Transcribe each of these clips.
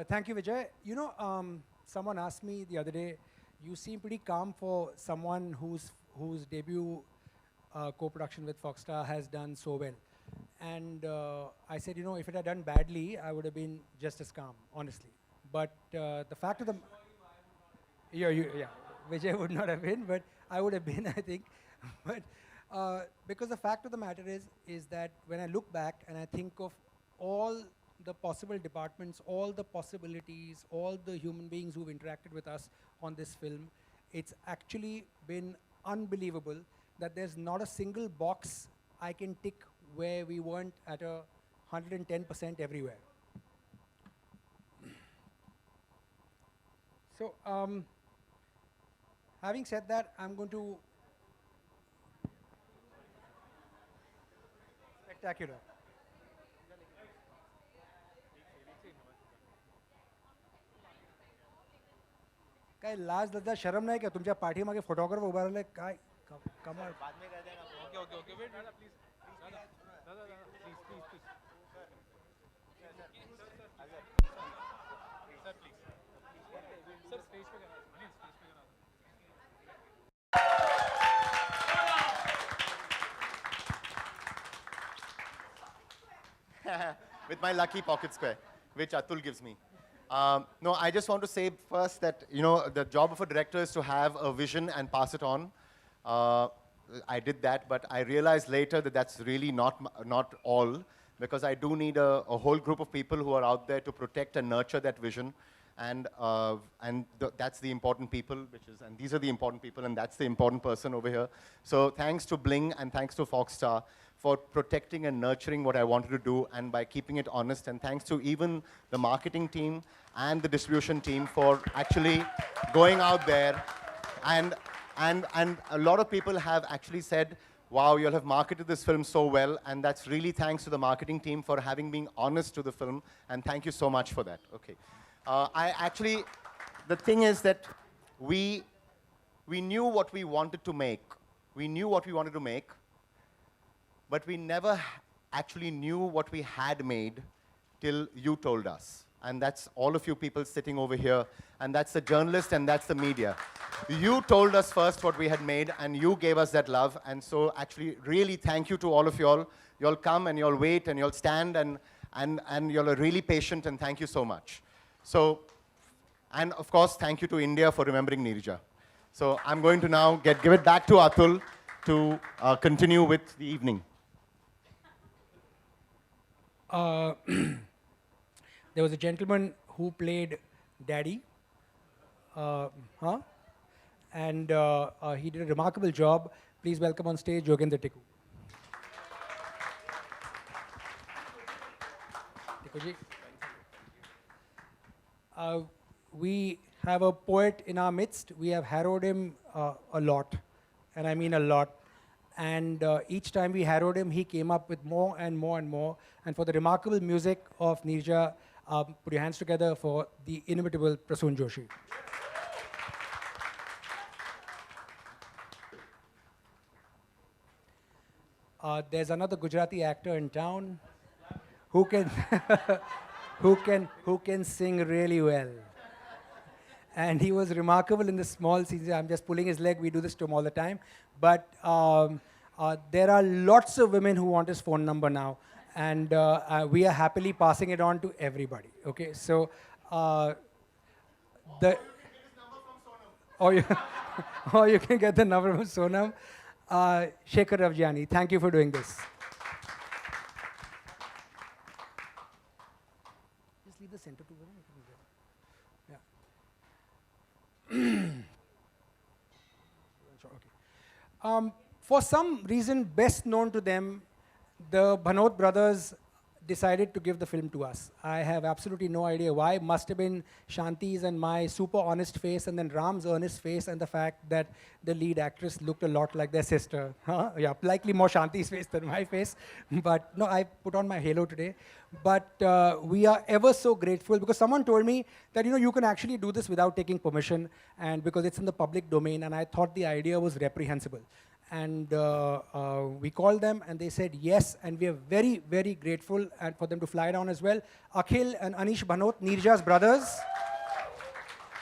Thank you, Vijay. Someone asked me the other day, you seem pretty calm for someone whose debut co-production with Foxstar has done so well. And I said, if it had done badly, I would have been just as calm, honestly. But the fact of the yeah, Vijay would not have been, but I would have been, I think. But because the fact of the matter is that when I look back and I think of all the possible departments, all the possibilities, all the human beings who've interacted with us on this film, it's actually been unbelievable that there's not a single box I can tick where we weren't at 110% everywhere. So, having said that, I'm going to spectacular. काय लाज लज्जा शरम नाही का तुमच्या पाठीमागे photographer उभा राहिलाय काय कमाल ओके ओके ओके वेट दादा प्लीज दादा दादा दादा please please please sir please sir stage पे करा अनिल स्टेज पे करा with my lucky pocket square, which Atul gives me. No, I just want to say first that, the job of a director is to have a vision and pass it on. I did that, but I realized later that that's really not all, because I do need a whole group of people who are out there to protect and nurture that vision. And that's the important people, and these are the important people, and that's the important person over here. So thanks to Bling and thanks to Foxstar for protecting and nurturing what I wanted to do, and by keeping it honest. And thanks to even the marketing team and the distribution team for actually going out there. And a lot of people have actually said, wow, you'll have marketed this film so well. And that's really thanks to the marketing team for having been honest to the film. And thank you so much for that. Okay. The thing is that we knew what we wanted to make. We knew what we wanted to make, but we never actually knew what we had made till you told us. And that's all of you people sitting over here, and that's the journalists, and that's the media. You told us first what we had made, and you gave us that love. And so actually, really thank you to all of y'all. Y'all come and y'all wait and y'all stand, and y'all are really patient, and thank you so much. So, and of course, thank you to India for remembering Neerja. So I'm going to now give it back to Atul to continue with the evening. There was a gentleman who played Daddy, and he did a remarkable job. Please welcome on stage Yogendra Tikku. Tikku ji. We have a poet in our midst. We have harrowed him a lot, and I mean a lot. And each time we harrowed him, he came up with more and more and more. And for the remarkable music of Neerja, put your hands together for the inimitable Prasoon Joshi. There's another Gujarati actor in town who can who can sing really well. And he was remarkable in the small scenes. I'm just pulling his leg. We do this to him all the time. But there are lots of women who want his phone number now. And we are happily passing it on to everybody. Okay, so or you can get the number from Sonam. Shekhar Ravjani, thank you for doing this. Just leave the center to Okay. For some reason best known to them, the Bhanot brothers decided to give the film to us. I have absolutely no idea why. Must have been Shanti's and my super honest face, and then Ram's earnest face, and the fact that the lead actress looked a lot like their sister. Yeah, likely more Shanti's face than my face. But no, I put on my halo today. But we are ever so grateful, because someone told me that you can actually do this without taking permission, and because it's in the public domain, and I thought the idea was reprehensible. And we called them and they said yes, and we are very, very grateful and for them to fly down as well. Akhil and Anish Bhanot, Neerja's brothers,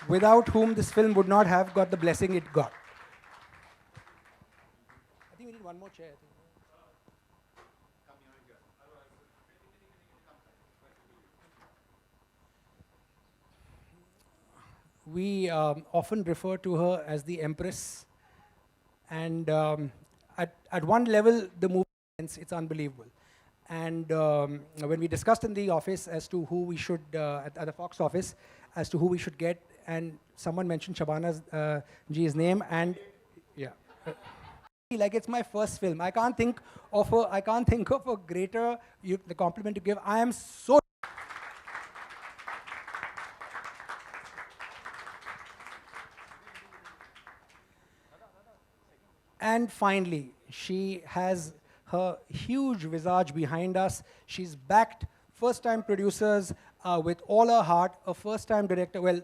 without whom this film would not have got the blessing it got. I think we need one more chair. I think. We often refer to her as the Empress. And at one level, the movie, it's unbelievable. And when we discussed in the office as to who we should, at the Fox office, as to who we should get, and someone mentioned Shabana ji's name, and yeah. Like it's my first film. I can't think of a greater the compliment to give. I am so. And finally, she has her huge visage behind us. She's backed first-time producers with all her heart, a first-time director, well,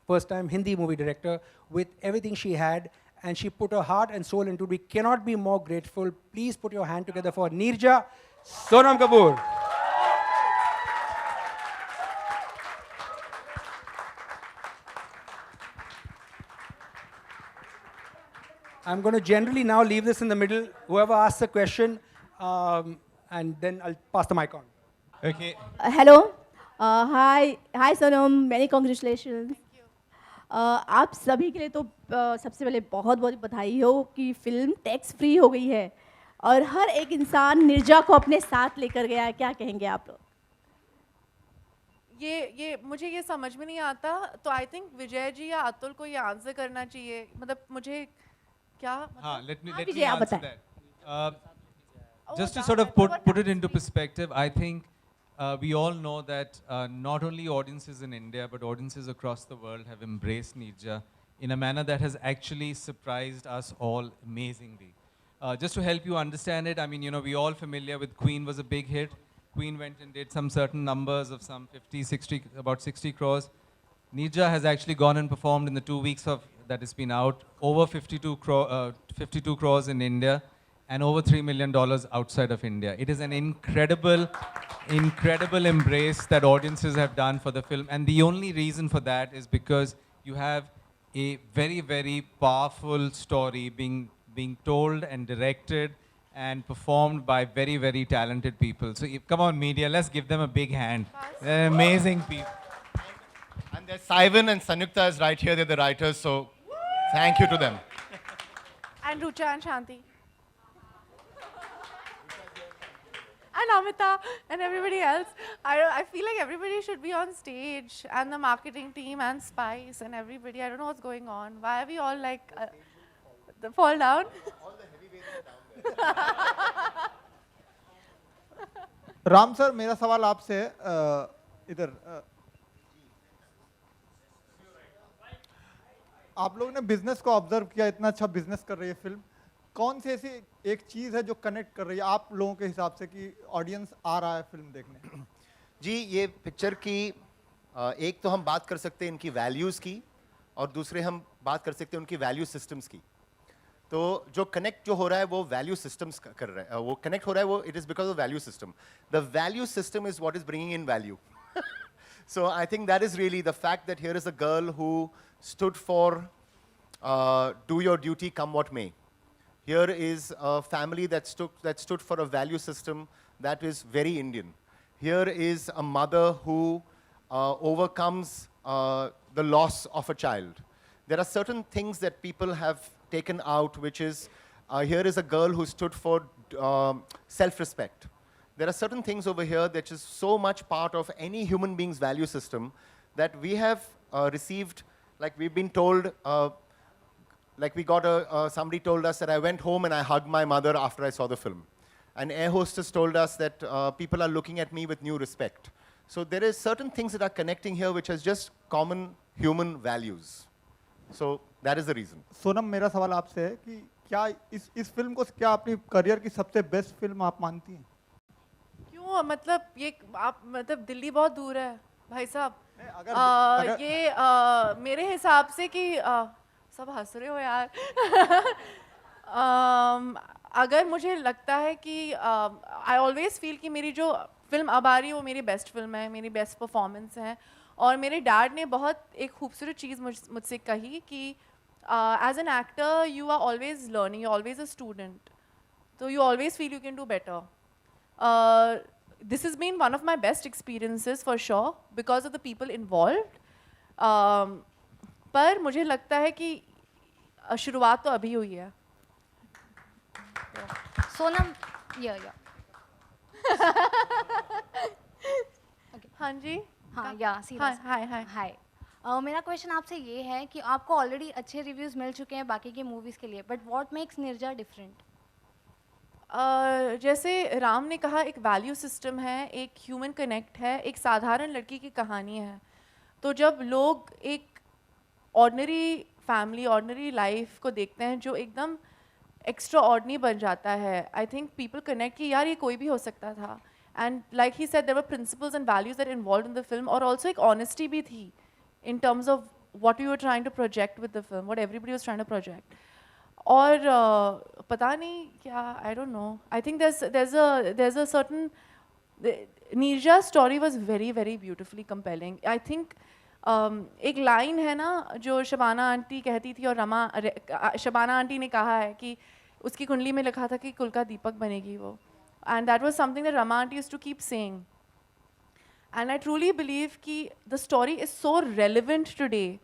first-time Hindi movie director, with everything she had, and she put her heart and soul into it. We cannot be more grateful. Please put your hand together for Neerja Sonam Kapoor. I'm going to generally now leave this in the middle. Whoever asks a question, and then I'll pass the mic on. Okay. Hello. Hi Sonam. Many congratulations. आप सभी के लिए तो सबसे पहले बहुत बहुत बधाई हो कि फिल्म टैक्स फ्री हो गई है और हर एक इंसान नीरजा को अपने साथ लेकर गया है. क्या कहेंगे आप लोग? ये मुझे ये समझ में नहीं आता, तो आई थिंक विजय जी या अतुल को ये आंसर करना चाहिए. मतलब मुझे क्या let me विजय, आप answer बताएं. that. Just to sort of put it into perspective, I think we all know that not only audiences in India, but audiences across the world have embraced Neerja in a manner that has actually surprised us all amazingly. Just to help you understand it, I mean, you know, we all familiar with Queen was a big hit. Queen went and did some certain numbers of some 50, 60, about 60 crores. Neerja has actually gone and performed in the 2 weeks of that it's been out, over 52 crores in India, and over $3 million outside of India. It is an incredible, incredible embrace that audiences have done for the film. And the only reason for that is because you have a very, very powerful story being told and directed and performed by very, very talented people. So come on, media, let's give them a big hand. They're amazing people. And there's Saivan and Sanyukta is right here. They're the writers, so thank you to them. and Rucha and Shanti and Amita and everybody else. I feel like everybody should be on stage, and the marketing team and Spice and everybody. I don't know what's going on. Why are we all like the fall down? All the heavyweights are down there. Ram sir, मेरा सवाल आपसे इधर आप लोगों ने business को observe किया, इतना अच्छा बिजनेस कर रही है फिल्म. कौन सी ऐसी एक चीज़ है जो कनेक्ट कर रही है आप लोगों के हिसाब से कि ऑडियंस आ रहा है फिल्म देखने? जी, ये पिक्चर की एक तो हम बात कर सकते हैं इनकी वैल्यूज़ की, और दूसरे हम बात कर सकते हैं उनकी वैल्यू सिस्टम्स की. तो जो कनेक्ट जो हो रहा है वो वैल्यू सिस्टम्स कर रहे हैं, वो कनेक्ट हो रहा है, वो it is because of value system. The value system is what is bringing in value. So I think that is really the fact that here is a girl who stood for do your duty come what may. Here is a family that stood for a value system that is very Indian. Here is a mother who overcomes the loss of a child. There are certain things that people have taken out, which is here is a girl who stood for self-respect. There are certain things over here that is so much part of any human being's value system that we have received, like we've been told, like we got somebody told us that I went home and I hugged my mother after I saw the film. An air hostess told us that people are looking at me with new respect. So there is certain things that are connecting here which is just common human values. So that is the reason. Sonam, मेरा सवाल आपसे है कि क्या इस film को क्या अपनी करियर की सबसे बेस्ट फिल्म आप मानती हैं? क्यों? मतलब ये आप मतलब दिल्ली बहुत दूर है भाई साहब. ये मेरे हिसाब से कि सब हंस रहे हो यार. अगर मुझे लगता है कि आई ऑलवेज फील कि मेरी जो फिल्म अब आ रही है वो मेरी बेस्ट फिल्म है, मेरी बेस्ट परफॉर्मेंस है. और मेरे डैड ने बहुत एक खूबसूरत चीज़ मुझसे कही कि as an actor you are always learning, you always a student, so you always feel you can do better. This has been one of my best experiences for sure because of the people involved. पर मुझे लगता है कि शुरुआत तो अभी हुई है. सोनम, yeah. हाँ जी. हाँ, या सीरियस. हाय हाय. हाय. मेरा क्वेश्चन आपसे ये है कि आपको ऑलरेडी अच्छे रिव्यूज़ मिल चुके हैं बाकी के मूवीज़ के लिए, but what makes Nirja different? जैसे राम ने कहा, एक वैल्यू सिस्टम है, एक ह्यूमन कनेक्ट है, एक साधारण लड़की की कहानी है. तो जब लोग एक ऑर्डिनरी फैमिली, ऑर्डिनरी लाइफ को देखते हैं जो एकदम एक्स्ट्रा ऑर्डिनरी बन जाता है, आई थिंक पीपल कनेक्ट कि यार ये कोई भी हो सकता था. And like he said there were principles and values that involved in the film, और ऑल्सो एक ऑनेस्टी भी थी in terms of what we were trying to project with the film, what everybody was trying to project. और पता नहीं क्या, I don't know. I think there's a certain Neerja's story was very very beautifully compelling. I think एक line है ना जो Shabana aunty कहती थी, और शबाना आंटी ने कहा है कि उसकी कुंडली में लिखा था कि कुल का दीपक बनेगी वो, and that was something that Rama aunty used to keep saying. And I truly believe that the story is so relevant today.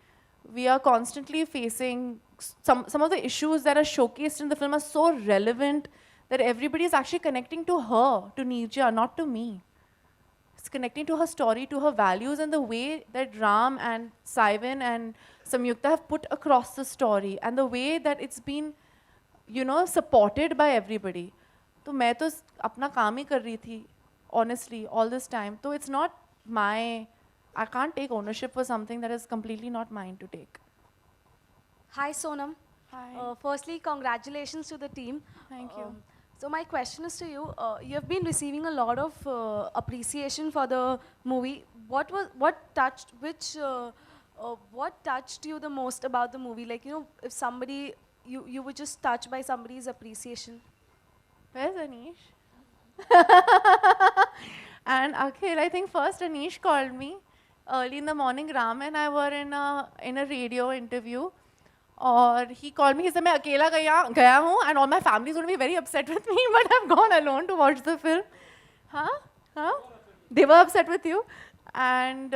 We are constantly facing some of the issues that are showcased in the film are so relevant that everybody is actually connecting to her, to Neerja, not to me. It's connecting to her story, to her values, and the way that Ram and Saivan and Samyukta have put across the story, and the way that it's been, supported by everybody. तो मैं तो अपना काम ही कर रही थी, honestly, all this time. So it's not I can't take ownership for something that is completely not mine to take. Hi Sonam. Hi. Firstly, congratulations to the team. Thank you. So my question is to you. You have been receiving a lot of appreciation for the movie. What touched you the most about the movie? Like, if somebody you were just touched by somebody's appreciation. Where's Anish? And Akhil, I think first Anish called me early in the morning. Ram and I were in a radio interview, और he called me. He said मैं अकेला गया हूँ, and all my family is going to be very upset with me, but I've gone alone to watch the film. Huh? They were upset with you, and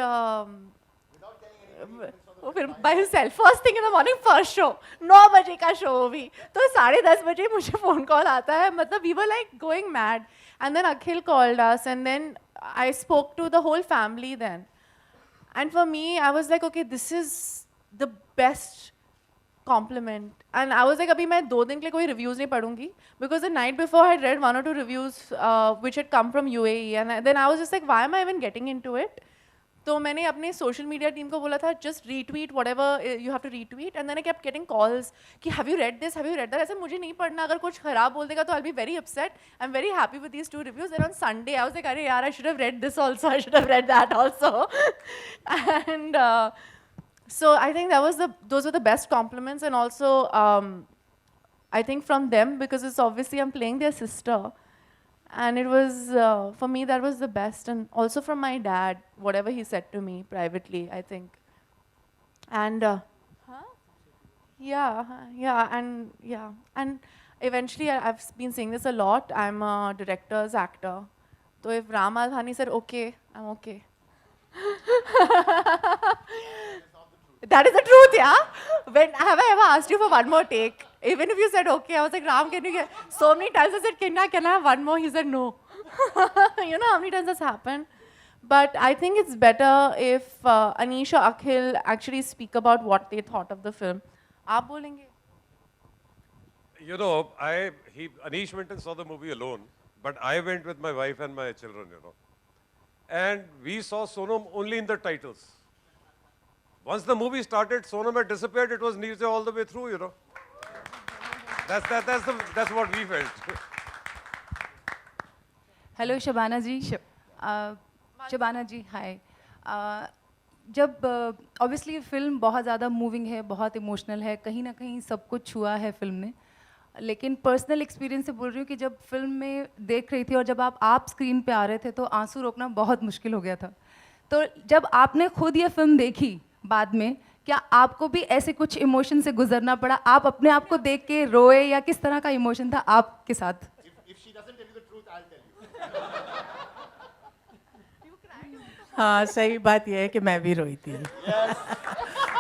by himself. First thing in the morning, first show. 9 बजे का show भी, तो 10:30 बजे मुझे phone call आता है. मतलब we were like going mad. And then Akhil called us, and then I spoke to the whole family then. And for me, I was like, okay, this is the best compliment. And I was like, abhi main 2 दिन के लिए कोई reviews नहीं पढ़ूंगी, because the night before I had read 1 or 2 reviews which had come from UAE, and then I was just like, why am I even getting into it? तो मैंने अपने social media team को बोला था, just retweet whatever you have to retweet. And then I kept getting calls कि have you read this, have you read that. ऐसे मुझे नहीं पढ़ना, अगर कुछ खराब बोल देगा तो I will be very upset. I am very happy with these 2 reviews. Then on Sunday I was like, अरे यार, I should have read this also, I should have read that also. And so I think those were the best compliments, and also I think from them, because it's obviously I'm playing their sister. And it was, for me, that was the best. And also from my dad, whatever he said to me privately, I think. And, and eventually, I've been saying this a lot, I'm a director's actor. So if Ram Alhani said, okay, I'm okay. That is the truth, yeah? Have I ever asked you for one more take? Even if you said okay, I was like, Ram, can you get... So many times I said, can I have one more? He said, no. You know how many times that's happened? But I think it's better if Anish or Akhil actually speak about what they thought of the film. Aap bolenge? Anish went and saw the movie alone, but I went with my wife and my children, And we saw Sonam only in the titles. Once the movie started, Sonam had disappeared. It was Neerja all the way through, That's what we felt. Hello Shabana ji. Shabana ji, hi. जब obviously film बहुत ज़्यादा moving है, बहुत emotional है, कहीं ना कहीं सब कुछ छुआ है फिल्म ने. लेकिन पर्सनल एक्सपीरियंस से बोल रही हूँ कि जब फिल्म में देख रही थी और जब आप स्क्रीन पे आ रहे थे तो आंसू रोकना बहुत मुश्किल हो गया था। तो जब आपने खुद ये फिल्म देखी बाद में, क्या आपको भी ऐसे कुछ इमोशन से गुजरना पड़ा? आप अपने आप को देख के रोए या किस तरह का इमोशन था आपके साथ? हाँ, सही बात यह है कि मैं भी रोई थी।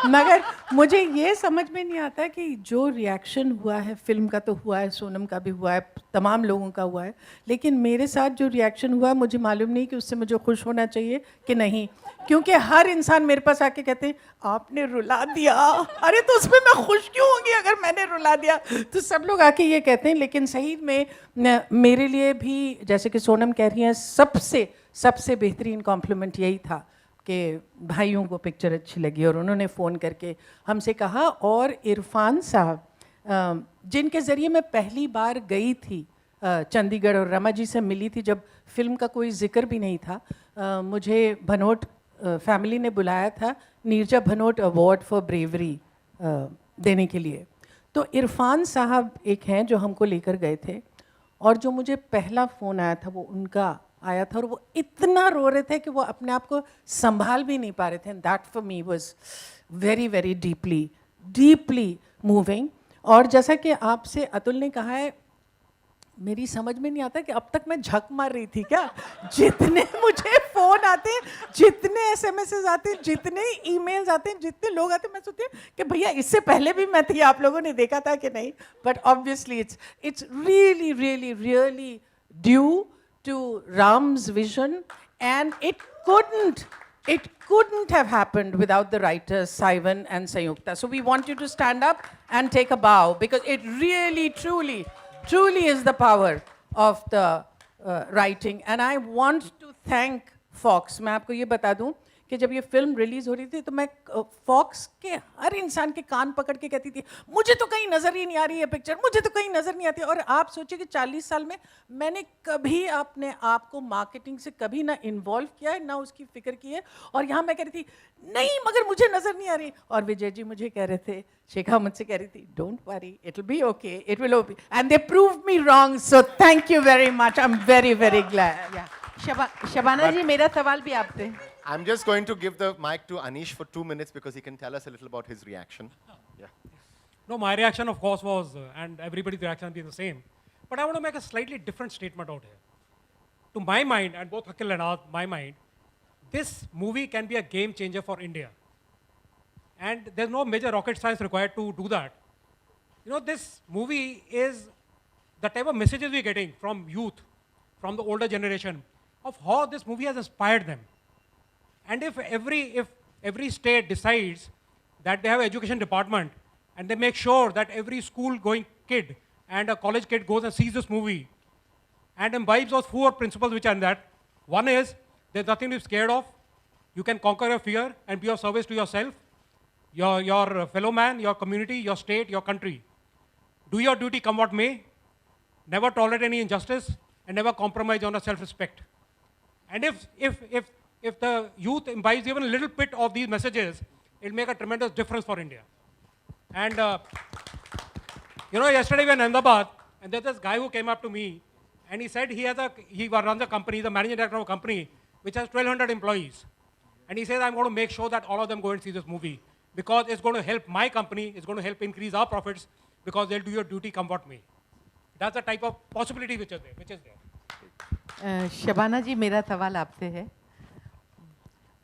मगर मुझे ये समझ में नहीं आता कि जो रिएक्शन हुआ है, फिल्म का तो हुआ है, सोनम का भी हुआ है, तमाम लोगों का हुआ है, लेकिन मेरे साथ जो रिएक्शन हुआ मुझे मालूम नहीं कि उससे मुझे खुश होना चाहिए कि नहीं, क्योंकि हर इंसान मेरे पास आके कहते हैं आपने रुला दिया। अरे तो उसमें मैं खुश क्यों होंगी अगर मैंने रुला दिया? तो सब लोग आके ये कहते हैं, लेकिन सही में मेरे लिए भी, जैसे कि सोनम कह रही हैं, सबसे बेहतरीन कॉम्प्लीमेंट यही था कि भाइयों को पिक्चर अच्छी लगी और उन्होंने फ़ोन करके हमसे कहा। और इरफान साहब जिनके ज़रिए मैं पहली बार गई थी चंडीगढ़ और रमा जी से मिली थी जब फिल्म का कोई जिक्र भी नहीं था, मुझे भनोट फैमिली ने बुलाया था Neerja Bhanot award for bravery देने के लिए। तो इरफान साहब एक हैं जो हमको लेकर गए थे, और जो मुझे पहला फ़ोन आया था वो उनका आया था, और वो इतना रो रहे थे कि वो अपने आप को संभाल भी नहीं पा रहे थे। That for me was very very deeply moving. और जैसा कि आपसे अतुल ने कहा है, मेरी समझ में नहीं आता कि अब तक मैं झक मार रही थी क्या। जितने मुझे फ़ोन आते हैं, जितने एसएमएसेस आते हैं, जितने ईमेल्स आते हैं, जितने लोग आते हैं, मैं सोचती हूँ कि भैया इससे पहले भी मैं थी, आप लोगों ने देखा था कि नहीं। But obviously it's really due to Ram's vision, and it couldn't have happened without the writers Saivan and Sayukta. So we want you to stand up and take a bow, because it really truly is the power of the writing. And I want to thank Fox. मैं आपको ये बता दूं कि जब ये film release हो रही थी तो मैं फॉक्स के हर इंसान के कान पकड़ के कहती थी मुझे तो कहीं नज़र ही नहीं आ रही है पिक्चर, मुझे तो कहीं नज़र नहीं आती। और आप सोचिए कि 40 साल में मैंने कभी अपने आप को मार्केटिंग से कभी ना इन्वॉल्व किया है, ना उसकी फिक्र की है, और यहाँ मैं कह रही थी नहीं मगर मुझे नज़र नहीं आ रही। और विजय जी मुझे कह रहे थे, शेखा मुझसे कह रही थी don't worry, it will be okay, it will be, and they proved me wrong. So thank you very much, I am very glad. Shabana ji, मेरा सवाल भी आपसे। I'm just going to give the mic to Anish for 2 minutes because he can tell us a little about his reaction. Yeah. No, my reaction, of course, was, and everybody's reaction has been the same. But I want to make a slightly different statement out here. To my mind, and both Akhil and my mind, this movie can be a game changer for India. And there's no major rocket science required to do that. You know, this movie is the type of messages we're getting from youth, from the older generation, of how this movie has inspired them. And if every state decides that they have an education department and they make sure that every school-going kid and a college kid goes and sees this movie and imbibes those 4 principles which are in that. One is, there's nothing to be scared of. You can conquer your fear and be of service to yourself, your fellow man, your community, your state, your country. Do your duty come what may. Never tolerate any injustice and never compromise on your self-respect. And if the youth imbibes even a little bit of these messages, it'll make a tremendous difference for India. And you know, yesterday we were in Ahmedabad, and there's this guy who came up to me, and he said he runs a company, he's the managing director of a company which has 1,200 employees. And he says, I'm going to make sure that all of them go and see this movie, because it's going to help my company, it's going to help increase our profits, because they'll do your duty come what may. That's the type of possibility which is there. Shabana ji, मेरा सवाल आपसे है।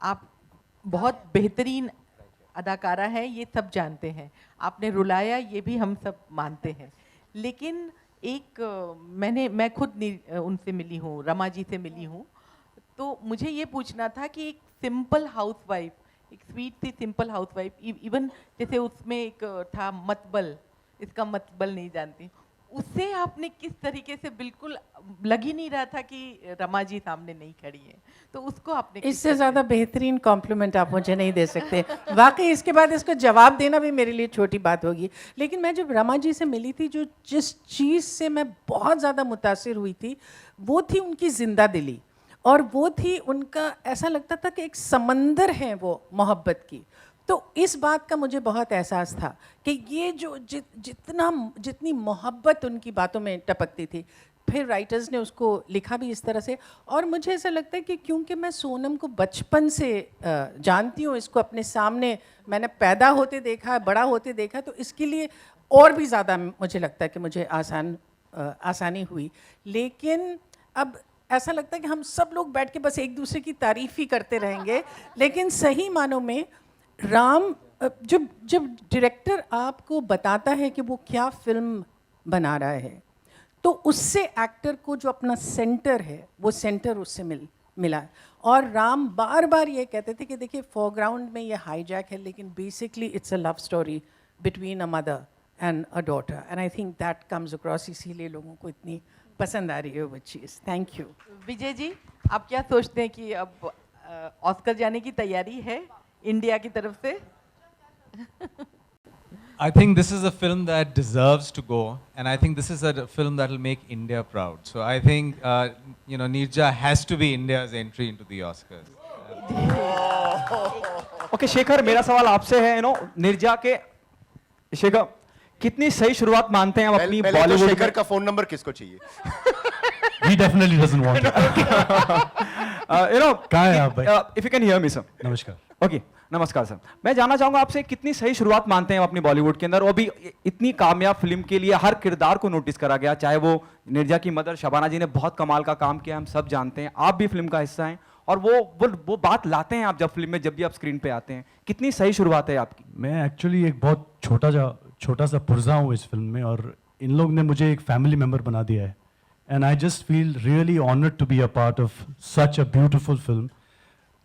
आप बहुत बेहतरीन अदाकारा हैं, ये सब जानते हैं, आपने रुलाया ये भी हम सब मानते हैं, लेकिन मैं खुद उनसे मिली हूँ, रमा जी से मिली हूँ, तो मुझे ये पूछना था कि एक सिंपल हाउसवाइफ, एक स्वीट सी सिंपल हाउसवाइफ, इवन जैसे उसमें एक था मतबल, इसका मतबल नहीं जानती, उससे आपने किस तरीके से, बिल्कुल लग ही नहीं रहा था कि रमा जी सामने नहीं खड़ी है, तो उसको आपने, इससे ज़्यादा बेहतरीन कॉम्प्लीमेंट आप मुझे नहीं दे सकते वाकई। इसके बाद इसको जवाब देना भी मेरे लिए छोटी बात होगी। लेकिन मैं जब रमा जी से मिली थी, जिस चीज़ से मैं बहुत ज़्यादा मुतासिर हुई थी वो थी उनकी जिंदा दिली, और वो थी उनका, ऐसा लगता था कि एक समंदर है वो मोहब्बत की। तो इस बात का मुझे बहुत एहसास था कि ये जो जितनी मोहब्बत उनकी बातों में टपकती थी, फिर राइटर्स ने उसको लिखा भी इस तरह से। और मुझे ऐसा लगता है कि क्योंकि मैं सोनम को बचपन से जानती हूँ, इसको अपने सामने मैंने पैदा होते देखा, बड़ा होते देखा, तो इसके लिए और भी ज़्यादा मुझे लगता है कि मुझे आसानी हुई। लेकिन अब ऐसा लगता है कि हम सब लोग बैठ के बस एक दूसरे की तारीफ़ ही करते रहेंगे, लेकिन सही मानों में राम, जब डायरेक्टर आपको बताता है कि वो क्या फिल्म बना रहा है, तो उससे एक्टर को जो अपना सेंटर है, वो सेंटर उससे मिला है। और राम बार बार ये कहते थे कि देखिए फोरग्राउंड में ये हाईजैक है, लेकिन basically it's a love story between a mother and a daughter, and I think that comes across, इसीलिए लोगों को इतनी पसंद आ रही है वो चीज़। Thank you. विजय जी, आप क्या सोचते हैं कि अब ऑस्कर जाने की तैयारी है इंडिया की तरफ से? I think this is a film that deserves to go, and I think this is a film that will make India proud. So I think, Neerja has to be India's entry into the Oscars. Okay Shekhar, मेरा सवाल आपसे है, नीरजा के शेखर कितनी सही शुरुआत मानते हैं आप अपनी पहले तो बॉलीवुड शेखर का फोन नंबर किसको चाहिए? He definitely doesn't want it. कहाँ है आप भाई? If you can hear me, sir. नमस्कार. ओके, नमस्कार सर। मैं जानना चाहूंगा आपसे कितनी सही शुरुआत मानते हैं आप अपनी बॉलीवुड के अंदर, और भी इतनी कामयाब फिल्म के लिए हर किरदार को नोटिस करा गया, चाहे वो नीरजा की मदर शबाना जी ने बहुत कमाल का काम किया, हम सब जानते हैं, आप भी फिल्म का हिस्सा हैं, और वो बात लाते हैं आप जब फिल्म में, जब भी आप स्क्रीन पे आते हैं, कितनी सही शुरुआत है आपकी? मैं एक्चुअली एक बहुत छोटा सा पुर्जा हूँ इस फिल्म में, और इन लोग ने मुझे एक फैमिली मेम्बर बना दिया है, and I just feel really honoured to be a part of such a beautiful film.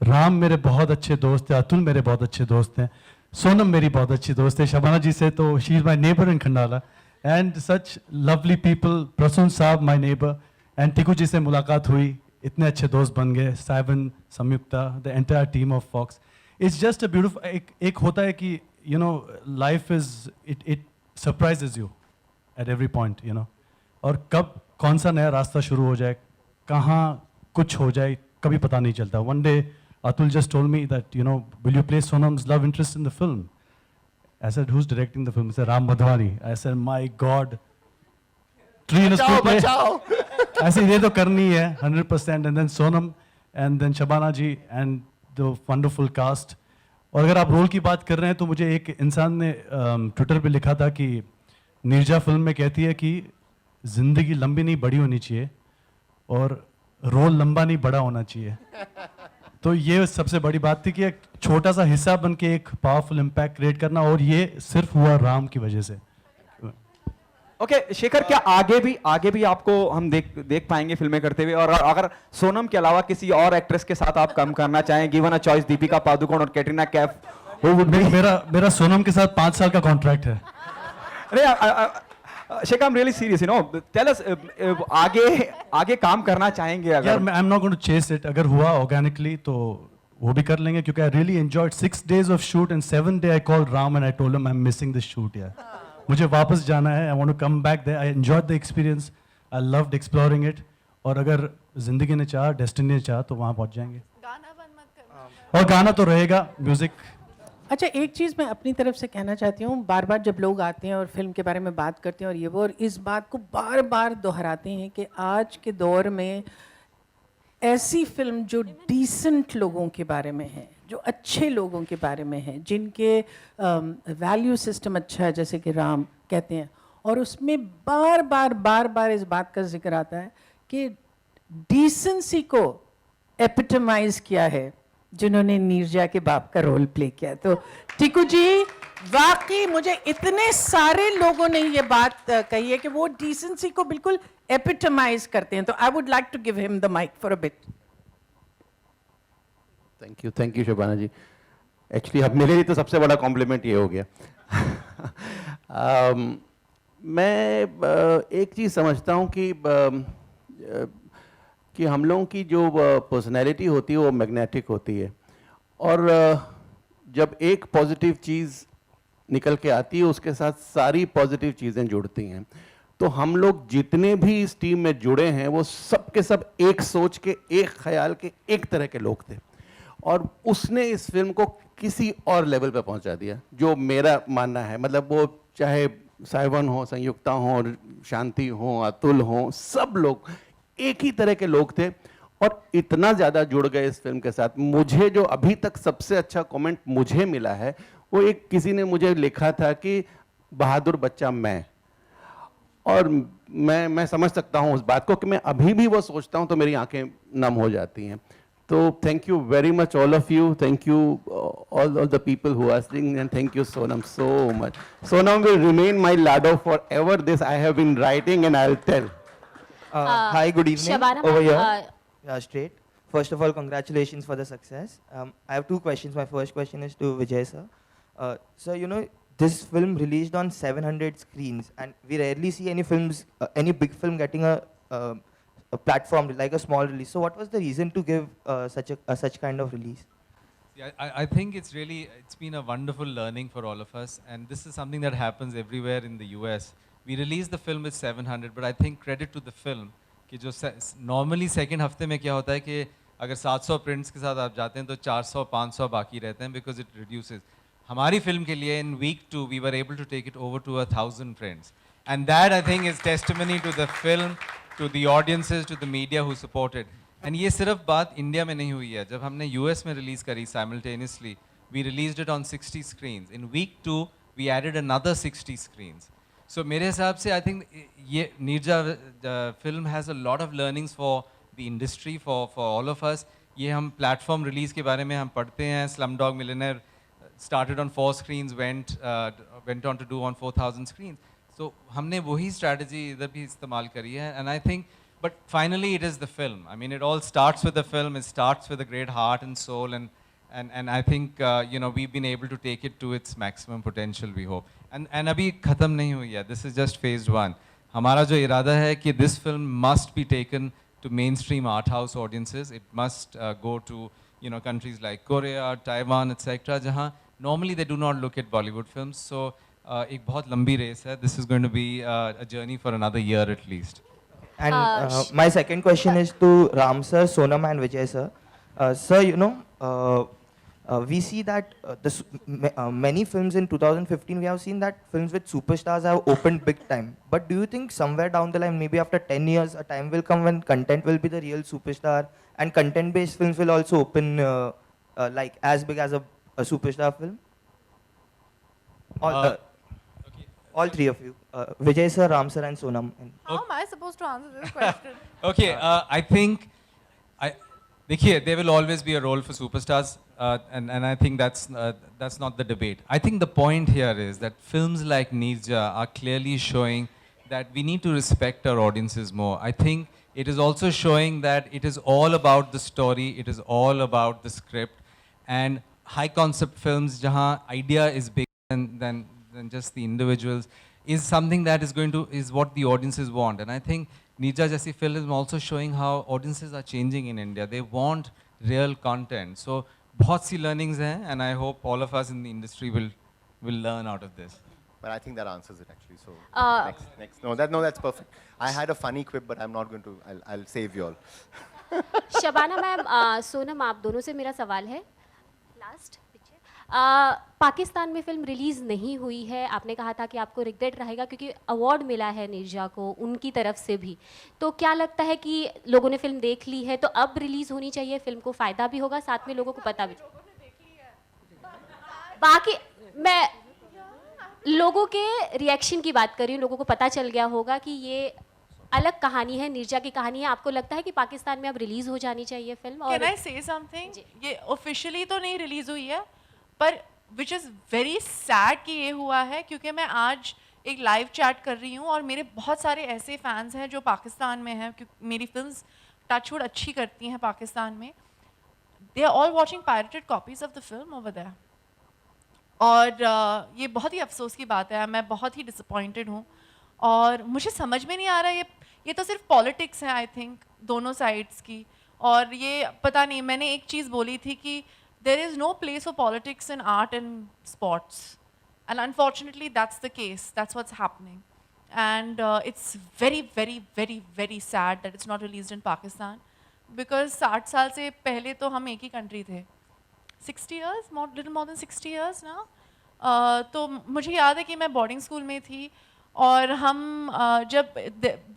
Ram मेरे बहुत अच्छे दोस्त हैं, अतुल मेरे बहुत अच्छे दोस्त हैं, सोनम मेरी बहुत अच्छी दोस्त है, शबाना जी से तो she is my neighbour in Khandala, and such lovely people, Prasoon साहब माई नेबर, एंड टिकू जी से मुलाकात हुई, इतने अच्छे दोस्त बन गए, Saiwan, Sanyukta, the entire team of Fox. It's just a beautiful, एक होता है कि life is it surprises you at every point, और कब कौन सा नया रास्ता शुरू हो जाए, कहाँ कुछ हो जाए, कभी पता नहीं चलता। One day Atul just told me that, will you play Sonam's love interest in the film? I said, who's directing the film? He said, Ram Madhwani. I said, my God. Tree in a screenplay. I said, ये तो करनी है 100%. And then Sonam, and then Shabana ji, and the wonderful cast. और अगर आप role की बात कर रहे हैं, तो मुझे एक इंसान ने ट्विटर पे लिखा था कि नीरजा फिल्म में कहती है कि जिंदगी लंबी नहीं बड़ी होनी चाहिए, और रोल लंबा नहीं बड़ा होना चाहिए। तो ये सबसे बड़ी बात थी कि एक छोटा सा हिस्सा बन के एक पावरफुल इम्पैक्ट क्रिएट करना, और ये सिर्फ हुआ राम की वजह से। ओके शेखर, क्या आगे भी आपको हम देख पाएंगे फिल्में करते हुए, और अगर सोनम के अलावा किसी और एक्ट्रेस के साथ आप काम करना चाहें, given a choice, Deepika Padukone और Katrina Kaif, who would be? मेरा सोनम के साथ 5 साल का कॉन्ट्रैक्ट है। अरे Shekhar, I'm really serious, tell us, आगे काम करना चाहेंगे अगर? यार, I'm not going to chase it. अगर हुआ organically तो वो भी कर लेंगे, क्योंकि I really enjoyed 6 days of shoot, and 7th day I called Ram and I told him I'm missing this shoot. यार, मुझे वापस जाना है, I want to come back there. I enjoyed the experience. I loved exploring it. और अगर जिंदगी ने चाहा, डेस्टिनी ने चाहा, तो वहाँ पहुँच जाएंगे। गाना बंद मत करना। और गाना तो रहेगा, म्यूजिक। अच्छा, एक चीज़ मैं अपनी तरफ से कहना चाहती हूँ, बार बार जब लोग आते हैं और फिल्म के बारे में बात करते हैं और ये वो, और इस बात को बार बार दोहराते हैं कि आज के दौर में ऐसी फिल्म जो डिसेंट लोगों के बारे में है, जो अच्छे लोगों के बारे में है, जिनके वैल्यू सिस्टम अच्छा है, जैसे कि राम कहते हैं, और उसमें बार बार इस बात का जिक्र आता है कि डिसेंसी को एपिटमाइज किया है जिन्होंने नीरजा के बाप का रोल प्ले किया। तो टिकू जी, वाकई मुझे इतने सारे लोगों ने ये बात कही है कि वो डिसेंसी को बिल्कुल एपिटमाइज करते हैं, तो I would like to give him the mic for a bit. Thank you Shabana ji. Actually अब मेरे लिए तो सबसे बड़ा कॉम्प्लीमेंट ये हो गया। मैं एक चीज़ समझता हूँ कि हम लोगों की जो पर्सनैलिटी होती है वो मैग्नेटिक होती है, और जब एक पॉजिटिव चीज़ निकल के आती है उसके साथ सारी पॉजिटिव चीज़ें जुड़ती हैं। तो हम लोग जितने भी इस टीम में जुड़े हैं वो सब के सब एक सोच के, एक ख्याल के, एक तरह के लोग थे, और उसने इस फिल्म को किसी और लेवल पे पहुंचा दिया, जो मेरा मानना है। मतलब वो चाहे साइवन हो, संयुक्ता हो, शांति हो, अतुल हो, सब लोग एक ही तरह के लोग थे और इतना ज़्यादा जुड़ गए इस फिल्म के साथ। मुझे जो अभी तक सबसे अच्छा कमेंट मुझे मिला है, वो एक किसी ने मुझे लिखा था कि बहादुर बच्चा मैं, और मैं समझ सकता हूँ उस बात को कि मैं अभी भी वो सोचता हूँ तो मेरी आंखें नम हो जाती हैं। तो thank you very much all of you, thank you all the people who are singing, and thank you Sonam so much. Sonam will remain my lado forever. This I have been writing and I'll tell. Hi, good evening. Shabana Over ma'am, here. Yeah, straight. First of all, congratulations for the success. I have two questions. My first question is to Vijay sir. Sir, you know, this film released on 700 screens, and we rarely see any films, any big film getting a platform like a small release. So, what was the reason to give such kind of release? Yeah, I think it's been a wonderful learning for all of us, and this is something that happens everywhere in the US. We released the film with 700, but I think credit to the film कि जो normally second हफ्ते में क्या होता है कि अगर 700 prints के साथ आप जाते हैं तो 400-500 बाकी रहते हैं because it reduces. हमारी फिल्म के लिए in week 2 we were able to take it over to 1,000 prints, and that I think is testimony to the film, to the audiences, to the media who supported. And ये सिर्फ बात India में नहीं हुई है, जब हमने यूएस में रिलीज करी simultaneously, we released it on 60 screens. In week 2 we added another 60 screens. So मेरे हिसाब से I think ये Neerja film has a lot of learnings for the industry, for all of us. ये हम platform release के बारे में हम पढ़ते हैं, Slumdog Millionaire started on 4 screens, went on to do on 4,000 screens. So हमने वही strategy इधर भी इस्तेमाल करी है, and I think, but finally it is the film. I mean, it all starts with the film. It starts with a great heart and soul, and I think you know, we've been able to take it to its maximum potential, we hope. And अभी खत्म नहीं हुई है. This is just phase 1. हमारा जो इरादा है कि this film must be taken to mainstream art house audiences. It must go to, you know, countries like Korea, Taiwan, etc. जहाँ normally they do not look at Bollywood films. So एक बहुत लंबी race है. This is going to be a journey for another year at least. And my second question is to Ram sir, Sonam and Vijay sir. Sir, you know, we see that many films in 2015, we have seen that films with superstars have opened big time. But do you think somewhere down the line, maybe after 10 years, a time will come when content will be the real superstar, and content-based films will also open like as big as a superstar film? All three of you. Vijay sir, Ram sir and Sonam. How am I supposed to answer this question? Okay, I think, देखिए, there will always be a role for superstars, and I think that's not the debate. I think the point here is that films like Neerja are clearly showing that we need to respect our audiences more. I think it is also showing that it is all about the story, it is all about the script, and high concept films jahan idea is bigger than just the individuals is something that is what the audiences want. And I think Neerja jaisi film is also showing how audiences are changing in India. They want real content. So बहुत सी learnings हैं, and I hope all of us in the industry will learn out of this. But I think that answers it actually. So next. No, that's perfect. I had a funny quip, but I'm not going to. I'll save you all. Shabana ma'am, Sonam, आप दोनों से मेरा सवाल है. Last Pakistan में film release नहीं हुई है. आपने कहा था कि आपको रिग्रेट रहेगा क्योंकि अवार्ड मिला है नीरजा को उनकी तरफ से भी. तो क्या लगता है कि लोगों ने फिल्म देख ली है तो अब रिलीज़ होनी चाहिए, फिल्म को फ़ायदा भी होगा, साथ में लोगों को पता भी. बाकी मैं लोगों के रिएक्शन की बात कर रही हूँ. लोगों को पता चल गया होगा कि ये अलग कहानी है, नीरजा की कहानी है. आपको लगता है कि पाकिस्तान में अब रिलीज़ हो जानी चाहिए film? Can I say something? ये ऑफिशियली तो नहीं रिलीज़ हुई है, पर विच इज़ वेरी सैड कि ये हुआ है, क्योंकि मैं आज एक लाइव चैट कर रही हूँ और मेरे बहुत सारे ऐसे फैंस हैं जो पाकिस्तान में हैं, क्योंकि मेरी फिल्म्स टचवुड अच्छी करती हैं पाकिस्तान में. They are all watching pirated copies of the film over there. और ये बहुत ही अफसोस की बात है. मैं बहुत ही डिसअपॉइंटेड हूँ और मुझे समझ में नहीं आ रहा. ये तो सिर्फ पॉलिटिक्स है आई थिंक दोनों साइड्स की. और ये पता नहीं, मैंने एक चीज़ बोली थी कि there is no place for politics in art and sports, and unfortunately that's the case. That's what's happening, and it's very very very very sad that it's not released in Pakistan, because 60 साल से पहले तो हम एक ही country थे, 60 years, little more than 60 years now. तो मुझे याद है कि मैं boarding school में थी और हम जब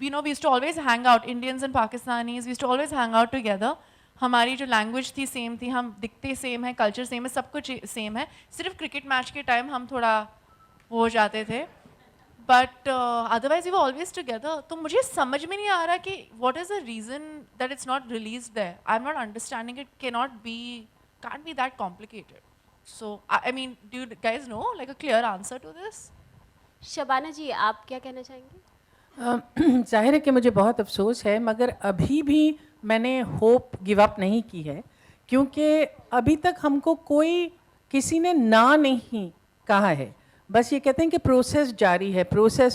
we used to always hang out, Indians and Pakistanis, we used to always hang out together. हमारी जो लैंग्वेज थी सेम थी, हम दिखते सेम है, कल्चर सेम है, सब कुछ सेम है, सिर्फ क्रिकेट मैच के टाइम हम थोड़ा वो हो जाते थे, but otherwise we were always together. तो मुझे समझ में नहीं आ रहा कि what is the reason that it's not released there. I am not understanding it. Can't be that complicated. So I mean, do you guys know like a clear answer to this? Shabana ji, आप क्या कहना चाहेंगे? जाहिर है कि मुझे बहुत अफसोस है, मगर अभी भी मैंने होप गिव अप नहीं की है, क्योंकि अभी तक हमको कोई किसी ने ना नहीं कहा है. बस ये कहते हैं कि प्रोसेस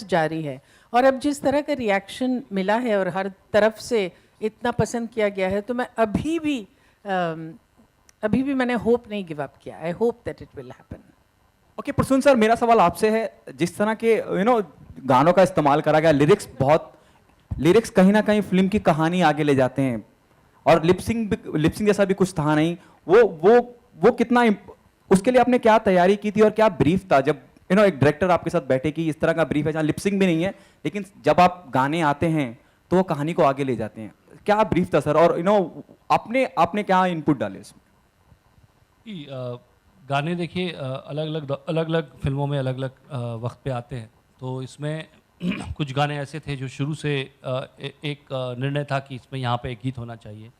जारी है. और अब जिस तरह का रिएक्शन मिला है और हर तरफ से इतना पसंद किया गया है, तो मैं अभी भी मैंने होप नहीं गिव अप किया. I hope that it will happen. Okay Prasoon sir, मेरा सवाल आपसे है, जिस तरह के गानों का इस्तेमाल करा गया, लिरिक्स कहीं ना कहीं फिल्म की कहानी आगे ले जाते हैं, और लिपसिंग जैसा भी कुछ था नहीं. वो कितना उसके लिए आपने क्या तैयारी की थी और क्या ब्रीफ था? जब एक डायरेक्टर आपके साथ बैठे कि इस तरह का ब्रीफ है जहाँ लिपसिंग भी नहीं है, लेकिन जब आप गाने आते हैं तो वो कहानी को आगे ले जाते हैं, क्या ब्रीफ था सर? और आपने क्या इनपुट डाले इसमें? गाने देखिए अलग अलग फिल्मों में अलग अलग वक्त पे आते हैं. तो इसमें कुछ गाने ऐसे थे जो शुरू से एक निर्णय था कि इसमें यहाँ पे एक गीत होना चाहिए,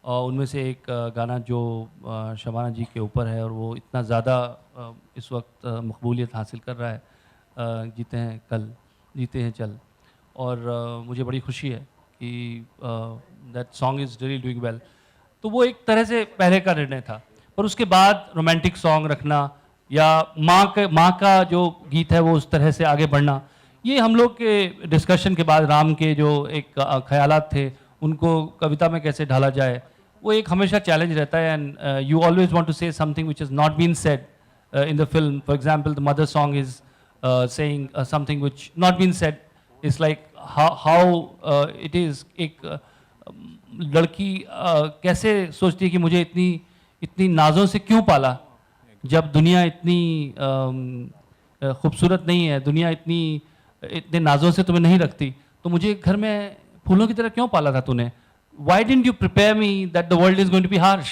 और उनमें से एक गाना जो शबाना जी के ऊपर है और वो इतना ज़्यादा इस वक्त मकबूलियत हासिल कर रहा है, जीते हैं कल जीते हैं चल. और मुझे बड़ी खुशी है कि that song is really doing well. तो वो एक तरह से पहले का निर्णय था. और उसके बाद रोमांटिक सॉन्ग रखना या माँ का जो गीत है वो उस तरह से आगे बढ़ना, ये हम लोग के डिस्कशन के बाद राम के जो एक ख्यालात थे उनको कविता में कैसे ढाला जाए, वो एक हमेशा चैलेंज रहता है. And you always want to say something which is not been said in the film. For example the mother song is saying something which not been said. It's like how it is एक लड़की कैसे सोचती है कि मुझे इतनी नाज़ों से क्यों पाला, जब दुनिया इतनी खूबसूरत नहीं है, दुनिया इतने नाज़ों से तुम्हें नहीं रखती, तो मुझे घर में फूलों की तरह क्यों पाला था तूने? Why didn't you prepare me that the world is going to be harsh?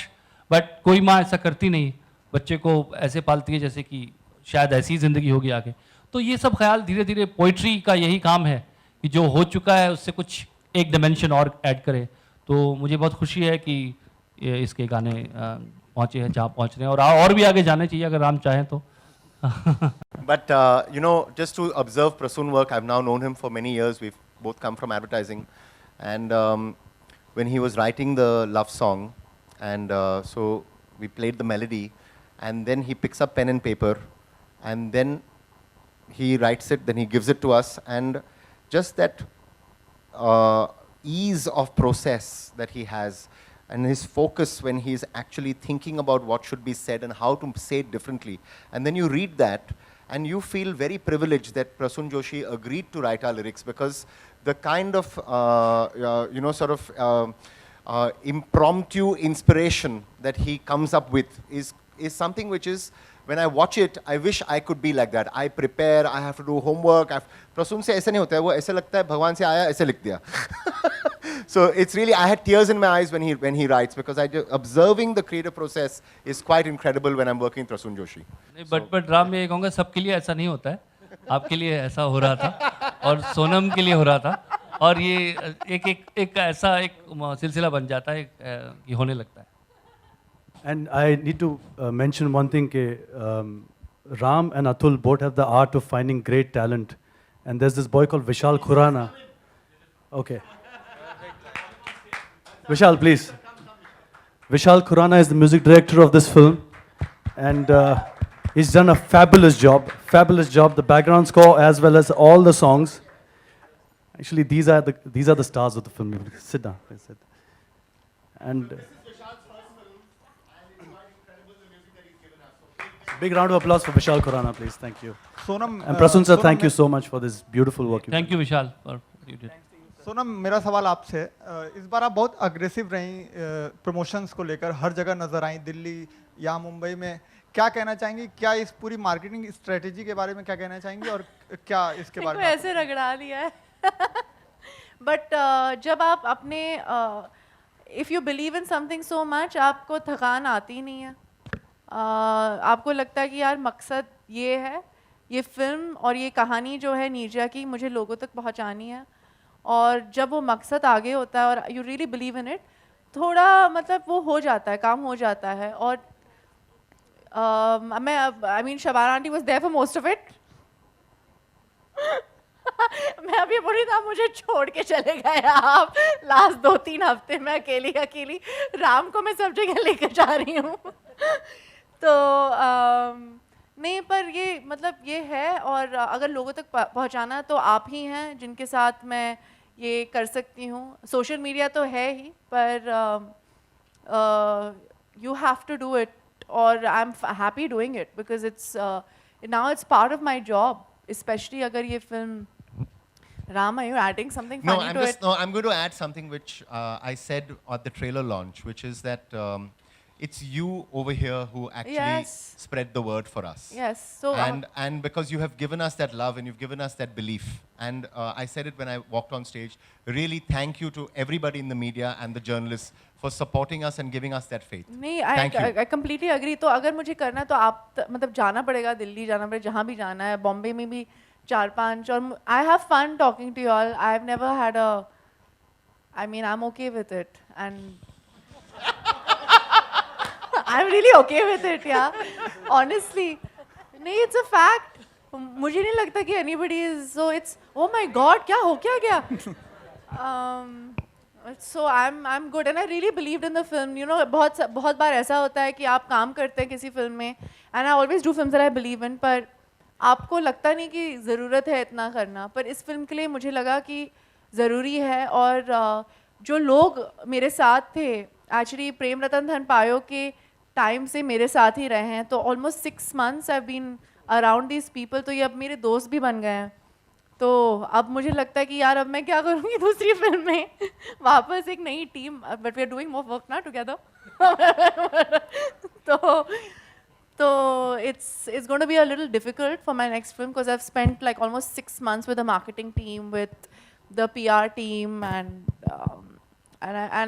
But कोई माँ ऐसा करती नहीं, बच्चे को ऐसे पालती है जैसे कि शायद ऐसी ज़िंदगी होगी आगे. तो ये सब ख्याल धीरे धीरे, पोइट्री का यही काम है कि जो हो चुका है उससे कुछ एक डिमेंशन और ऐड करे. तो मुझे बहुत खुशी है कि इसके गाने पहुँचे हैं जहाँ पहुँच रहे हैं, और भी आगे जाने चाहिए अगर राम चाहें तो. But just to observe Prasoon's work, I've now known him for many years. We've both come from advertising, and when he was writing the love song, and so we played the melody, and then he picks up pen and paper, and then he writes it, then he gives it to us, and just that ease of process that he has, and his focus when he's actually thinking about what should be said and how to say it differently. And then you read that and you feel very privileged that Prasoon Joshi agreed to write our lyrics, because the kind of, impromptu inspiration that he comes up with is something which is, when I watch it, I wish I could be like that. I prepare, I have to do homework. Prasoon से ऐसा नहीं होता है, वो ऐसा लगता है भगवान से आया ऐसे लिख दिया. So it's really, I had tears in my eyes when he writes, because observing the creative process is quite incredible when I'm working with Prasoon Joshi. But Ram, मैं ये कहूँगा सबके लिए ऐसा नहीं होता है. आपके लिए ऐसा हो रहा था और सोनम के लिए हो रहा था, और ये एक ऐसा एक सिलसिला बन जाता है कि होने लगता है. And I need to mention one thing, Ram and Atul both have the art of finding great talent. And there's this boy called Vishal Khurana. Okay. Vishal, please. Vishal Khurana is the music director of this film. And he's done a fabulous job. The background score as well as all the songs. Actually, these are the stars of the film. Sit down, please sit. And big round of applause for Vishal Khurana, please. Thank you. Sonam, and Prasoon sir, thank you so much for this beautiful work. Thank you, Vishal, for what you did. Sonam, मेरा सवाल आपसे, इस बार आप बहुत aggressive रही promotions को लेकर, हर जगह नजर आई, दिल्ली, यहाँ मुंबई में, क्या कहना चाहेंगी? क्या इस पूरी मार्केटिंग स्ट्रेटेजी के बारे में क्या कहना चाहेंगी और क्या इसके बारे में? ऐसे रगड़ा लिया है बट जब आप अपने if you believe in something so much, आपको थकान आती नहीं है। आपको लगता है कि यार मकसद ये है, ये फिल्म और ये कहानी जो है नीरजा की, मुझे लोगों तक पहुंचानी है। और जब वो मकसद आगे होता है और you really believe in it, थोड़ा मतलब वो हो जाता है, काम हो जाता है। और I mean Shabana aunty was there for most of it मैं अभी बोली था मुझे छोड़ के चले गए आप लास्ट 2-3 हफ्ते में अकेली राम को मैं सब जगह लेकर जा रही हूँ तो नहीं, पर ये मतलब ये है। और अगर लोगों तक पहुँचाना तो आप ही हैं जिनके साथ मैं ये कर सकती हूँ। सोशल मीडिया तो है ही, पर you have to do it, और I am happy doing it because it's now it's part of my job, especially अगर ये film Ram, are you adding something funny to it? No, I'm going to add something which I said at the trailer launch, which is that it's you over here who actually spread the word for us. Yes. So and because you have given us that love and you've given us that belief, and I said it when I walked on stage. Really, thank you to everybody in the media and the journalists for supporting us and giving us that faith. नहीं, Thank you. I completely agree. तो अगर मुझे करना है तो आप मतलब जाना पड़ेगा, दिल्ली जाना पड़ेगा, जहाँ भी जाना है, बॉम्बे में भी 4-5, और I have fun talking to you all. I've never had a, I mean, I'm okay with it, and I'm really okay with it, yeah. Honestly, नहीं, it's a fact. मुझे नहीं लगता कि anybody is, so it's, oh my God, क्या हो क्या गया? So I'm good, and I really believed in the film. You know, बहुत बार ऐसा होता है कि आप काम करते हैं किसी फिल्म में, and I always do films that I believe in, पर आपको लगता नहीं कि ज़रूरत है इतना करना, पर इस फिल्म के लिए मुझे लगा कि ज़रूरी है। और जो लोग मेरे साथ थे, एक्चुअली प्रेम रतन धन पायो के टाइम से मेरे साथ ही रहे हैं, तो almost 6 months I been around these people, तो ये अब मेरे दोस्त भी बन गए हैं। तो अब मुझे लगता है कि यार अब मैं क्या करूँगी दूसरी फिल्म में वापस एक नई team, but we are doing more work ना together So it's going to be a little difficult for my next film because I've spent like almost 6 months with the marketing team, with the PR team, and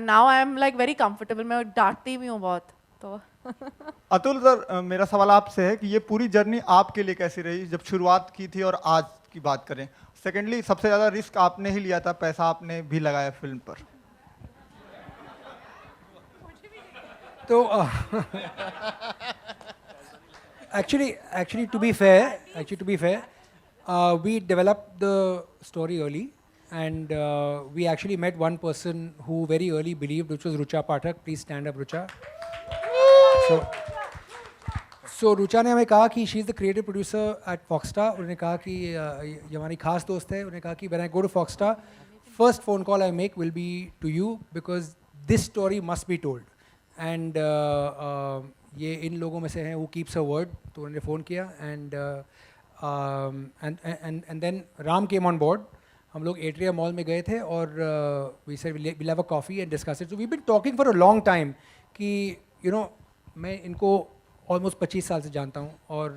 now I'm like very comfortable. मैं डांटती भी हूँ बहुत तो Atul sir, मेरा सवाल आपसे है कि ये पूरी जर्नी आपके लिए कैसी रही जब शुरुआत की थी और आज की बात करें? सेकेंडली, सबसे ज़्यादा रिस्क आपने ही लिया था, पैसा आपने भी लगाया फिल्म पर। तो actually to be fair, we developed the story early, and we actually met one person who very early believed, which was Rucha Pathak. Please stand up, Rucha. So Rucha ने हमें कहा कि she is the creative producer at Foxstar. उन्होंने कहा कि ये हमारी खास दोस्त है। उन्होंने कहा कि when I go to Foxstar, first phone call I make will be to you because this story must be told. And ये इन लोगों में से हैं who keeps her word. तो उन्होंने फ़ोन किया, and then Ram came on board. हम लोग एट्रिया मॉल में गए थे और we said we'll have a coffee and discuss it. So we've been talking for a long time कि you know मैं इनको ऑलमोस्ट 25 साल से जानता हूँ और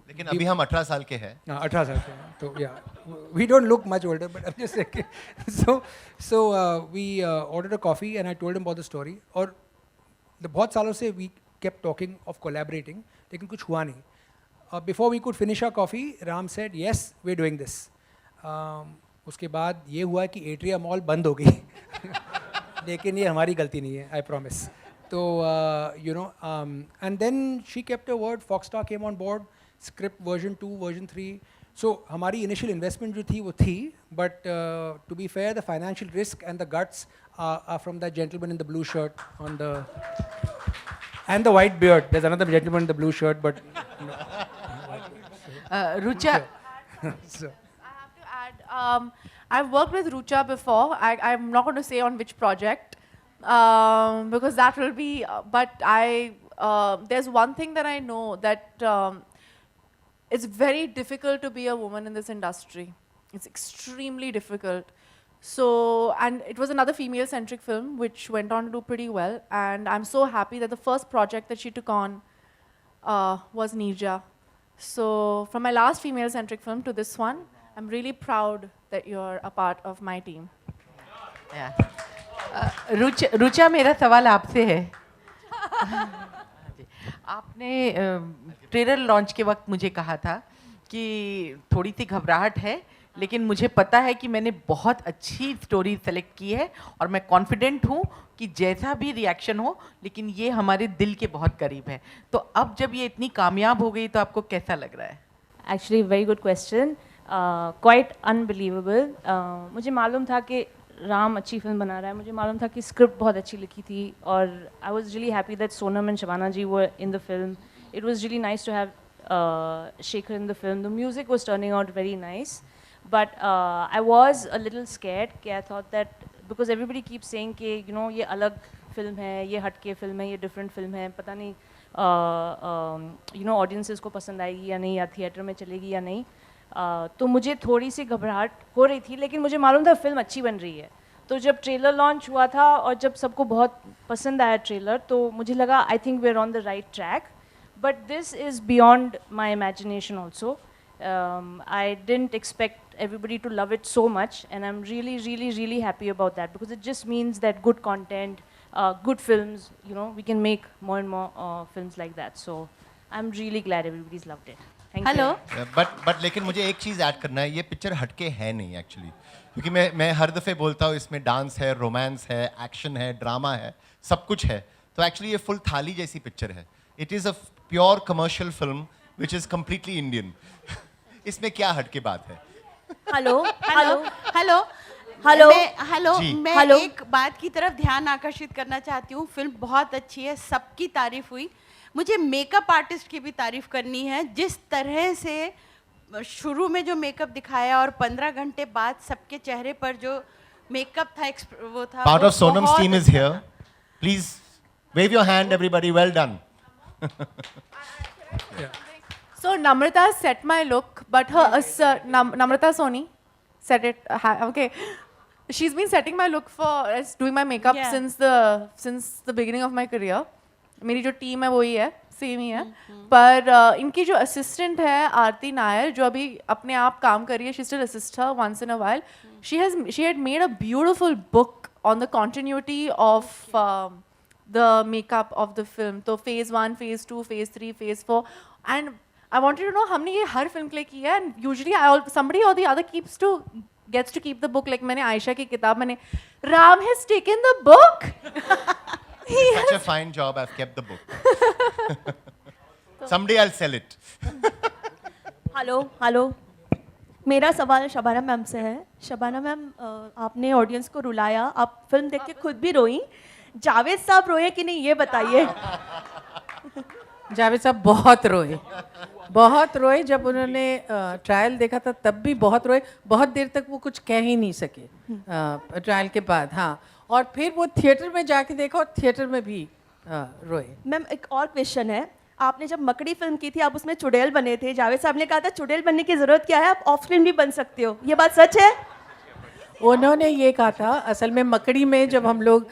लेकिन अभी हम 18 साल के हैं। 18 साल के हैं, तो या we don't look much older, but I'm just saying. So we ordered a coffee and I told him about the story. और बहुत सालों से we kept talking of collaborating, लेकिन कुछ हुआ नहीं. Before we could finish our coffee, Ram said, yes, we're doing this. उसके बाद ये हुआ कि एट्रिया मॉल बंद हो गई लेकिन ये हमारी गलती नहीं है, I promise. So, you know, and then she kept her word. Foxstar came on board, script version 2, version 3. So, हमारी initial investment जो थी वो थी, but to be fair, the financial risk and the guts are from that gentleman in the blue shirt on the, and the white beard. There's another gentleman in the blue shirt, but Rucha. So. I have to add, I've worked with Rucha before. I'm not going to say on which project. Because that will be, but there's one thing that I know, that it's very difficult to be a woman in this industry. It's extremely difficult. So, and it was another female-centric film which went on to do pretty well. And I'm so happy that the first project that she took on was Neerja. So, from my last female-centric film to this one, I'm really proud that you're a part of my team. Rucha, मेरा सवाल आपसे है. आपने trailer launch के वक्त मुझे कहा था कि थोड़ी सी घबराहट है, लेकिन मुझे पता है कि मैंने बहुत अच्छी स्टोरी सेलेक्ट की है और मैं कॉन्फिडेंट हूँ कि जैसा भी रिएक्शन हो, लेकिन ये हमारे दिल के बहुत करीब है. तो अब जब ये इतनी कामयाब हो गई तो आपको कैसा लग रहा है? Actually, very good question. Quite unbelievable. मुझे मालूम था कि राम अच्छी फिल्म बना रहा है, मुझे मालूम था कि स्क्रिप्ट बहुत अच्छी लिखी थी, और I was really happy that Sonam and Shabana ji were in the film. It was really nice to have Shekhar in the film. The music was turning out very nice, but I was a little scared कि I thought that because everybody keep saying कि you know ये अलग film है, ये हटके film है, ये different film है, पता नहीं यू नो ऑडियंसेस को पसंद आएगी या नहीं, या थिएटर में चलेगी या नहीं. तो मुझे थोड़ी सी घबराहट हो रही थी, लेकिन मुझे मालूम था फिल्म अच्छी बन रही है. तो जब ट्रेलर लॉन्च हुआ था और जब सबको बहुत पसंद आया ट्रेलर, तो मुझे लगा I think we are on the right track. But this is beyond my imagination also. I didn't expect everybody to love it so much, and I'm really, really, really happy about that, because it just means that good content, good films, you know, we can make more and more films like that. So I'm really glad everybody's loved it. Thank you. But लेकिन मुझे एक चीज़ add करना है, ये picture हटके है नहीं actually, क्योंकि मैं हर दफ़े बोलता हूँ इसमें डांस है, रोमांस है, एक्शन है, ड्रामा है, सब कुछ है. तो एक्चुअली ये फुल थाली जैसी पिक्चर है. It is a pure commercial film which is completely Indian. इसमें क्या हटके बात है? Hello hello hello hello hello मैं हेलो. एक बात की तरफ ध्यान आकर्षित करना चाहती हूँ. फिल्म बहुत अच्छी है, सबकी तारीफ हुई. मुझे मेकअप आर्टिस्ट की भी तारीफ करनी है. जिस तरह से शुरू में जो मेकअप दिखाया और 15 घंटे बाद सबके चेहरे पर जो मेकअप था, वो था. Part of Sonam's team is here. Please wave your hand, everybody. Well done. So Namrata set my look, but her Namrata Soni set it. Okay, she's been setting my look for doing my makeup since the beginning of my career. मेरी जो team है वही है, same ही है. पर इनकी जो assistant है आरती नायर, जो अभी अपने आप काम कर रही है, she still assists her once in a while. She had made a beautiful book on the continuity of the makeup of the film. So phase 1, phase 2, phase 3, phase 4, and I wanted to know हमने ये हर film के लिए किया है. And usually somebody or the other gets to keep the book. Like मैंने आयशा की किताब, मैंने Ram has taken the book. Such a fine job. I've kept the book. Someday I'll sell it. Hello मेरा सवाल शबाना मैम से है. Shabana ma'am, आपने audience को रुलाया, आप फिल्म देख के खुद भी रोई. जावेद साहब रोए कि नहीं, ये बताइए. जावेद साहब बहुत रोए जब उन्होंने ट्रायल देखा था, तब भी बहुत रोए. बहुत देर तक वो कुछ कह ही नहीं सके ट्रायल के बाद. हाँ, और फिर वो थिएटर में जाके देखा और थिएटर में भी रोए. मैम एक और क्वेश्चन है. आपने जब मकड़ी फिल्म की थी, आप उसमें चुड़ैल बने थे. जावेद साहब ने कहा था चुड़ैल बनने की ज़रूरत क्या है, आप ऑफ स्क्रीन भी बन सकते हो. ये बात सच है? उन्होंने ये कहा था. असल में मकड़ी में जब हम लोग